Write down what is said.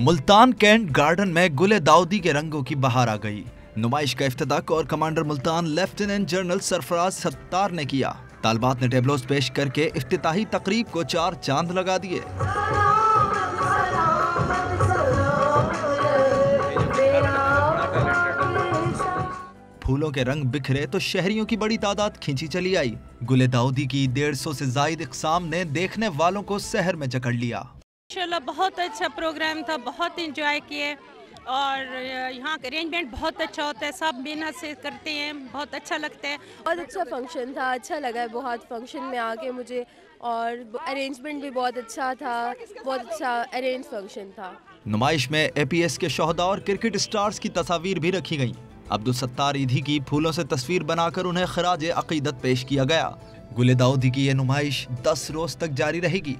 Multan cantt garden में गुले दाऊदी के रंगों की बहार आ गई। नुमाइश का इफ्तिताह और commander Multan lieutenant general Sarfaraz Sattar ने किया। तालबात ने टेबलोस पेश करके इफ्तिताही तकरीब को 4 चांद लगा दिए। फूलों के रंग बिखरे तो शहरियों की बड़ी तादाद खींची चली आई। गुले दाऊदी की 150 से जायद इक़साम ने देखने वालों को शहर में जकड़ लिया। माशाल्लाह बहुत अच्छा प्रोग्राम था, बहुत इंजॉय किए और यहाँ का अरेंजमेंट बहुत अच्छा होता है, सब मेहनत से करते हैं, बहुत अच्छा लगता है। बहुत अच्छा फंक्शन था, अच्छा लगा है बहुत फंक्शन में आके मुझे, और अरेंजमेंट भी बहुत अच्छा था, बहुत अच्छा अरेंज फंक्शन था। नुमाइश में APS के शोहदा और क्रिकेट स्टार्स की तस्वीर भी रखी गईं। अब्दुल सत्तार ईदी की फूलों से तस्वीर बनाकर उन्हें खराज अकीदत पेश किया गया। गुले दाऊदी की यह नुमाइश 10 रोज तक जारी रहेगी।